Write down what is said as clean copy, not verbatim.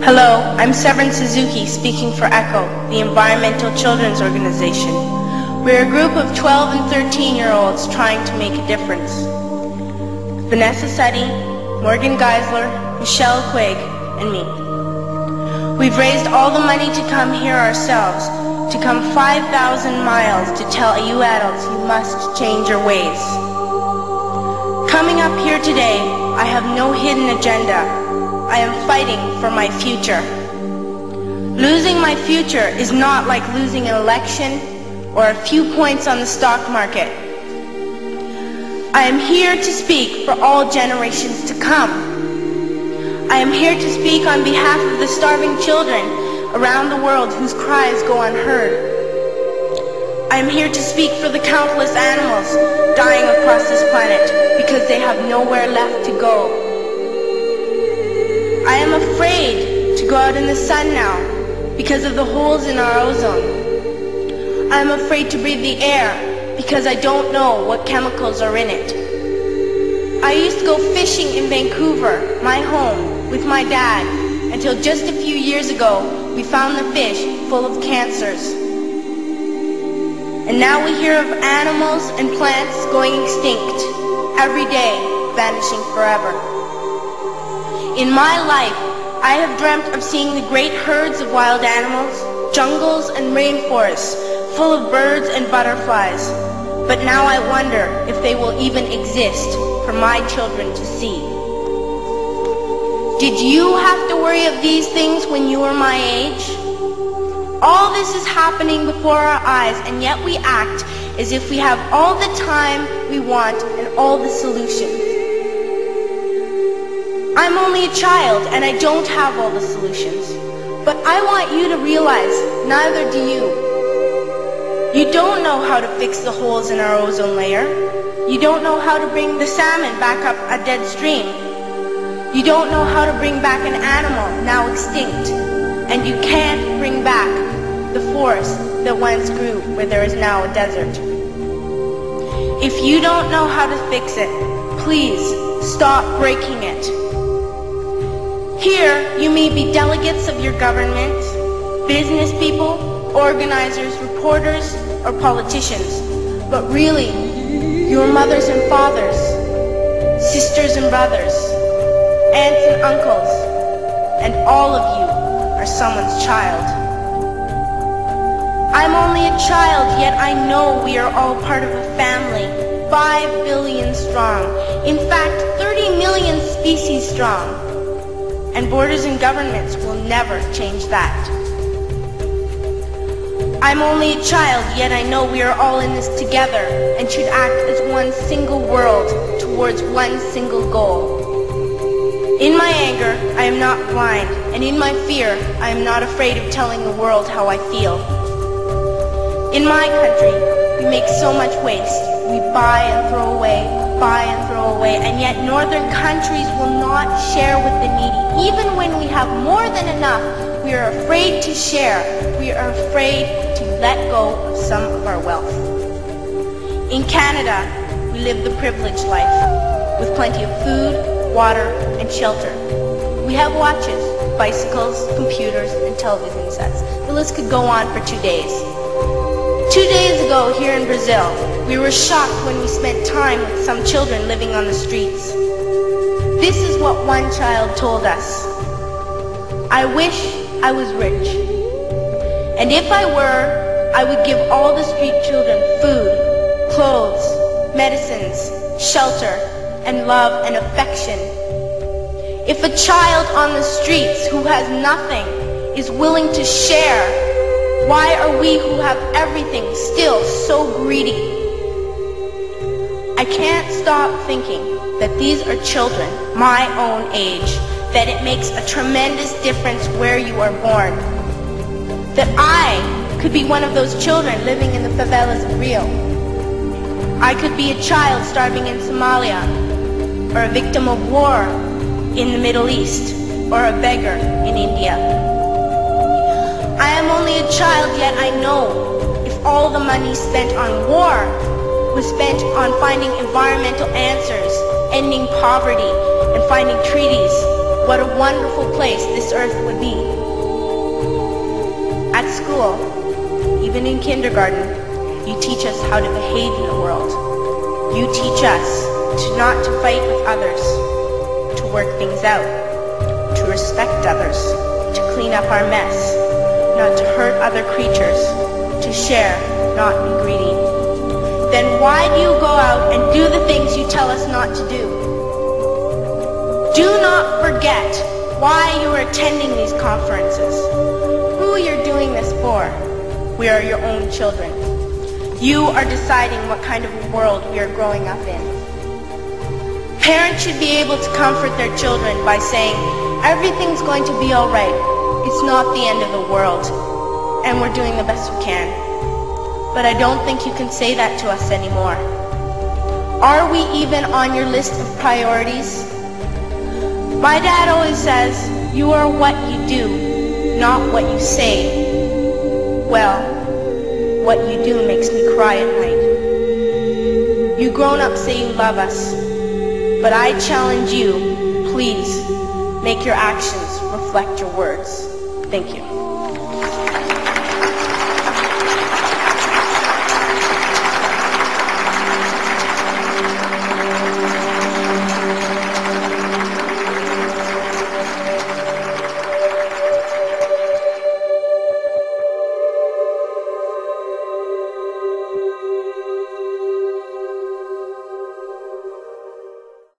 Hello, I'm Serven Suzuki speaking for ECHO, the Environmental Children's Organization. We're a group of 12 and 13-year-olds trying to make a difference. Vanessa Suddy, Morgan Geisler, Michelle Quigg, and me. We've raised all the money to come here ourselves, to come 5,000 miles to tell you adults you must change your ways. Coming up here today, I have no hidden agenda. I am fighting for my future. Losing my future is not like losing an election or a few points on the stock market. I am here to speak for all generations to come. I am here to speak on behalf of the starving children around the world whose cries go unheard. I am here to speak for the countless animals dying across this planet because they have nowhere left to go. I am afraid to go out in the sun now because of the holes in our ozone. I am afraid to breathe the air because I don't know what chemicals are in it. I used to go fishing in Vancouver, my home, with my dad, until just a few years ago we found the fish full of cancers. And now we hear of animals and plants going extinct, every day vanishing forever. In my life, I have dreamt of seeing the great herds of wild animals, jungles and rainforests full of birds and butterflies. But now I wonder if they will even exist for my children to see. Did you have to worry of these things when you were my age? All this is happening before our eyes, and yet we act as if we have all the time we want and all the solutions. I'm only a child and I don't have all the solutions. But I want you to realize, neither do you. You don't know how to fix the holes in our ozone layer. You don't know how to bring the salmon back up a dead stream. You don't know how to bring back an animal now extinct. And you can't bring back the forest that once grew where there is now a desert. If you don't know how to fix it, please stop breaking it. Here, you may be delegates of your government, business people, organizers, reporters, or politicians, but really, your mothers and fathers, sisters and brothers, aunts and uncles, and all of you are someone's child. I'm only a child, yet I know we are all part of a family, 5 billion strong, in fact 30 million species strong. And borders and governments will never change that. I'm only a child, yet I know we are all in this together and should act as one single world towards one single goal. In my anger, I am not blind, and in my fear, I am not afraid of telling the world how I feel. In my country, we make so much waste. We buy and throw away, and yet northern countries will not share with the needy. Even when we have more than enough, we are afraid to share. We are afraid to let go of some of our wealth. In Canada, we live the privileged life, with plenty of food, water, and shelter. We have watches, bicycles, computers, and television sets. The list could go on for 2 days. 2 days ago, here in Brazil, we were shocked when we spent time with some children living on the streets. This is what one child told us. I wish I was rich. And if I were, I would give all the street children food, clothes, medicines, shelter, and love and affection. If a child on the streets who has nothing is willing to share, why are we who have everything still so greedy? I can't stop thinking that these are children my own age, that it makes a tremendous difference where you are born. That I could be one of those children living in the favelas of Rio. I could be a child starving in Somalia, or a victim of war in the Middle East, or a beggar in India. I am only a child, yet I know if all the money spent on war was spent on finding environmental answers, ending poverty, and finding treaties, what a wonderful place this earth would be. At school, even in kindergarten, you teach us how to behave in the world. You teach us not to fight with others, to work things out, to respect others, to clean up our mess, not to hurt other creatures, to share, not be greedy. Then why do you go out and do the things you tell us not to do? Do not forget why you are attending these conferences, who you're doing this for. We are your own children. You are deciding what kind of a world we are growing up in. Parents should be able to comfort their children by saying, everything's going to be all right. It's not the end of the world, and we're doing the best we can. But I don't think you can say that to us anymore. Are we even on your list of priorities? My dad always says, you are what you do, not what you say. Well, what you do makes me cry at night. You grown-ups say you love us, but I challenge you, please, make your actions reflect your words. Thank you.